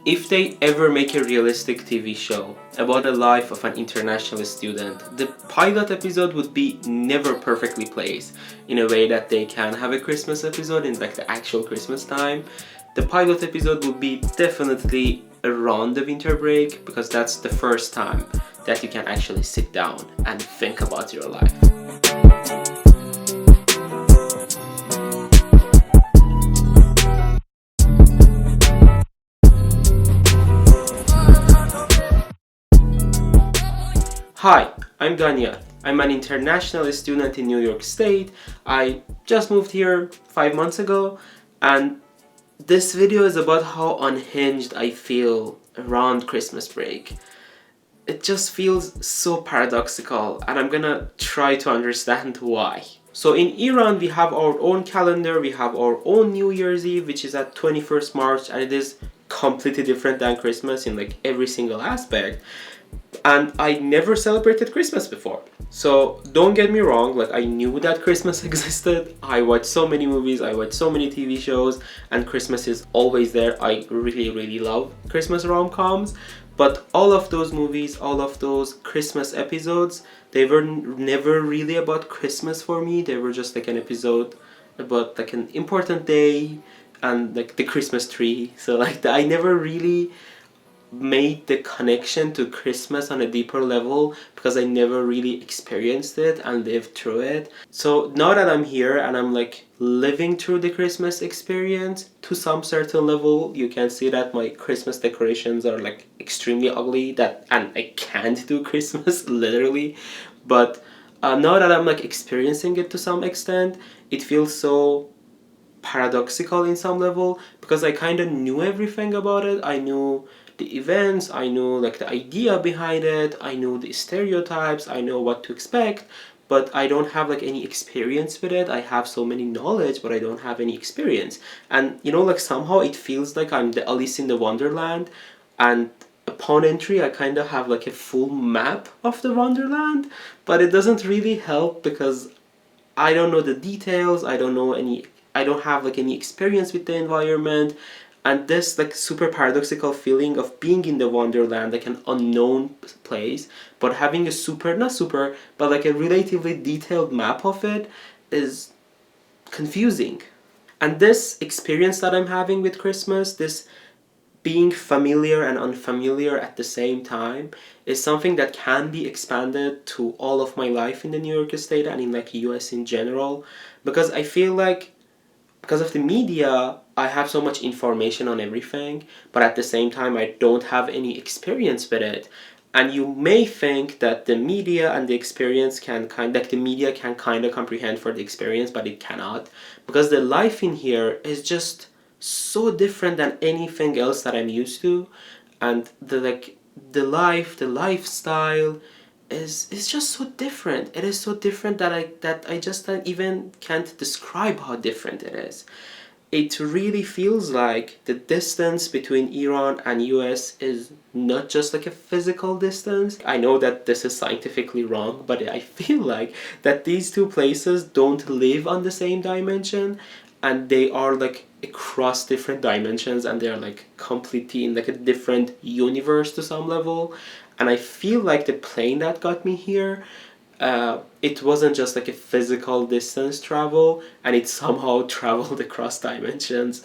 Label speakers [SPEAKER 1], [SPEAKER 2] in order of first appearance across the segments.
[SPEAKER 1] If they ever make a realistic TV show about the life of an international student, the pilot episode would be never perfectly placed in a way that they can have a Christmas episode in like the actual Christmas time. The pilot episode would be definitely around the winter break, because that's the first time that you can actually sit down and think about your life. Hi, I'm Daniel. I'm an international student in New York State. I just moved here 5 months ago, and this video is about how unhinged I feel around Christmas break. It just feels so paradoxical, and I'm gonna try to understand why. So in Iran, we have our own calendar, we have our own New Year's Eve, which is at 21st March, and it is completely different than Christmas in like every single aspect. And I never celebrated Christmas before. So don't get me wrong, like I knew that Christmas existed. I watched so many movies, I watched so many TV shows, and Christmas is always there. I really love Christmas rom-coms. But all of those movies, all of those Christmas episodes, they were never really about Christmas for me. They were just like an episode about like an important day and like the Christmas tree. So like I never really made the connection to Christmas on a deeper level because I never really experienced it and lived through it. So now that I'm here and I'm like living through the Christmas experience to some certain level, you can see that my Christmas decorations are like extremely ugly, and I can't do Christmas literally. But now that I'm like experiencing it to some extent, it feels so paradoxical in some level because I kind of knew everything about it. I knew the events, I knew like the idea behind it, I knew the stereotypes, I know what to expect, but I don't have like any experience with it. I have so many knowledge, but I don't have any experience. And you know, like somehow it feels like I'm the Alice in the Wonderland, and upon entry I kind of have like a full map of the Wonderland, but it doesn't really help because I don't know the details, I don't have like any experience with the environment, and this like super paradoxical feeling of being in the Wonderland, like an unknown place, but having a not super, but like a relatively detailed map of it is confusing. And this experience that I'm having with Christmas, this being familiar and unfamiliar at the same time, is something that can be expanded to all of my life in the New York State and in like US in general, because I feel like because of the media I have so much information on everything, but at the same time I don't have any experience with it. And you may think that the media and the experience the media can kind of comprehend for the experience, but it cannot, because the life in here is just so different than anything else that I'm used to. And the lifestyle is just so different. It is so different that I just don't even can't describe how different it is. It really feels like the distance between Iran and US is not just like a physical distance. I know that this is scientifically wrong, but I feel like that these two places don't live on the same dimension, and they are like across different dimensions, and they are like completely in like a different universe to some level. And I feel like the plane that got me here, it wasn't just like a physical distance travel, and it somehow traveled across dimensions.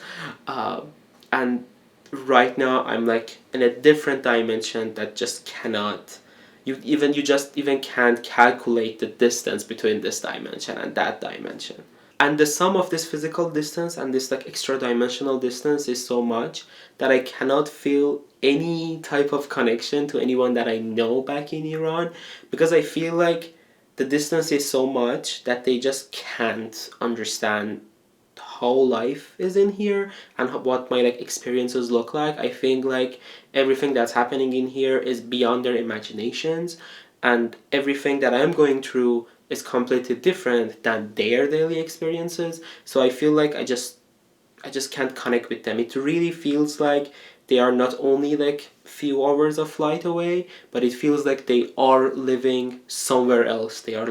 [SPEAKER 1] And right now I'm like in a different dimension that just cannot, you just even can't calculate the distance between this dimension and that dimension. And the sum of this physical distance and this like extra dimensional distance is so much that I cannot feel any type of connection to anyone that I know back in Iran, because I feel like the distance is so much that they just can't understand how life is in here and what my like experiences look like. I think like everything that's happening in here is beyond their imaginations, and everything that I'm going through is completely different than their daily experiences. So I feel like I just can't connect with them. It really feels like they are not only like few hours of flight away, but it feels like they are living somewhere else. They are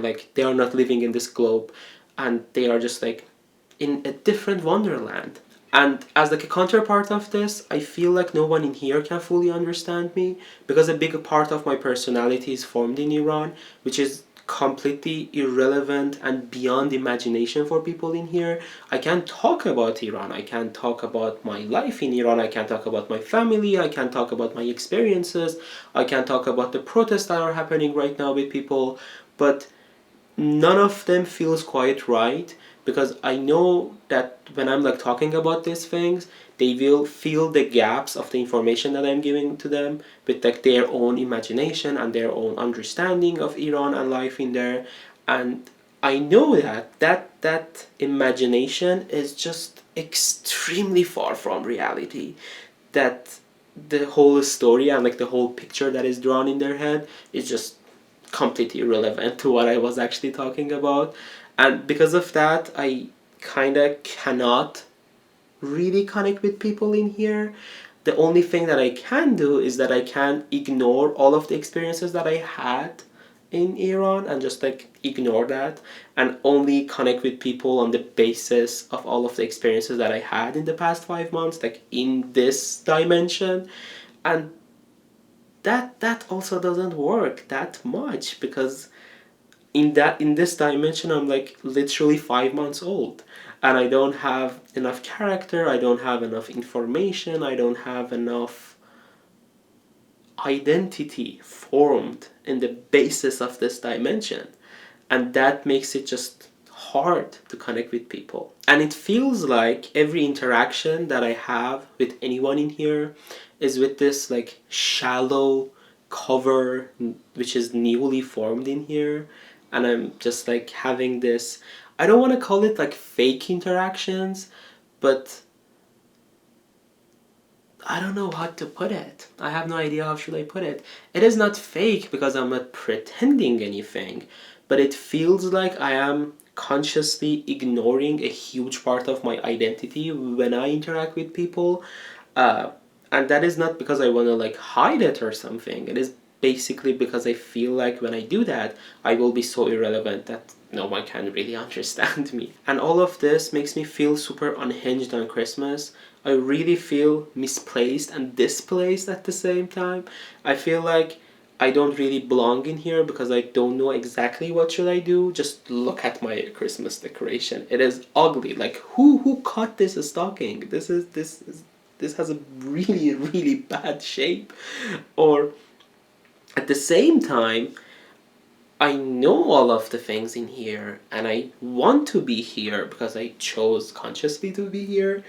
[SPEAKER 1] not living in this globe, and they are just like in a different wonderland. And as like a counterpart of this, I feel like no one in here can fully understand me, because a big part of my personality is formed in Iran, which is completely irrelevant and beyond imagination for people in here. I can't talk about Iran. I can't talk about my life in Iran. I can't talk about my family. I can't talk about my experiences. I can't talk about the protests that are happening right now with people. But none of them feels quite right, because I know that when I'm like talking about these things, they will fill the gaps of the information that I'm giving to them with like their own imagination and their own understanding of Iran and life in there. And I know that imagination is just extremely far from reality. That the whole story and like the whole picture that is drawn in their head is just completely irrelevant to what I was actually talking about. And because of that, I kind of cannot really connect with people in here. The only thing that I can do is that I can ignore all of the experiences that I had in Iran and just like ignore that, and only connect with people on the basis of all of the experiences that I had in the past 5 months, like in this dimension. And that also doesn't work that much, because in this dimension I'm like literally 5 months old, and I don't have enough character, I don't have enough information, I don't have enough identity formed in the basis of this dimension. And that makes it just hard to connect with people. And it feels like every interaction that I have with anyone in here is with this like shallow cover which is newly formed in here. And I'm just like having this, I don't want to call it like fake interactions, but I don't know how to put it. I have no idea how should I put it. It is not fake because I'm not pretending anything, but it feels like I am consciously ignoring a huge part of my identity when I interact with people. Uh, and that is not because I want to like hide it or something. It is basically because I feel like when I do that, I will be so irrelevant that no one can really understand me. And all of this makes me feel super unhinged on Christmas. I really feel misplaced and displaced at the same time. I feel like I don't really belong in here because I don't know exactly what should I do. Just look at my Christmas decoration. It is ugly. Like who cut this stocking? This has a really really bad shape. Or at the same time, I know all of the things in here and I want to be here because I chose consciously to be here.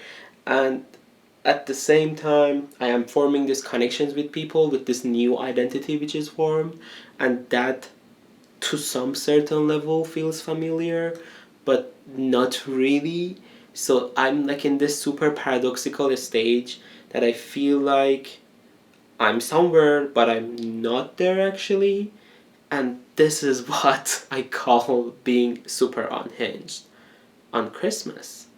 [SPEAKER 1] And at the same time, I am forming these connections with people with this new identity which is formed, and that to some certain level feels familiar, but not really. So I'm like in this super paradoxical stage that I feel like I'm somewhere, but I'm not there actually. And this is what I call being super unhinged on Christmas.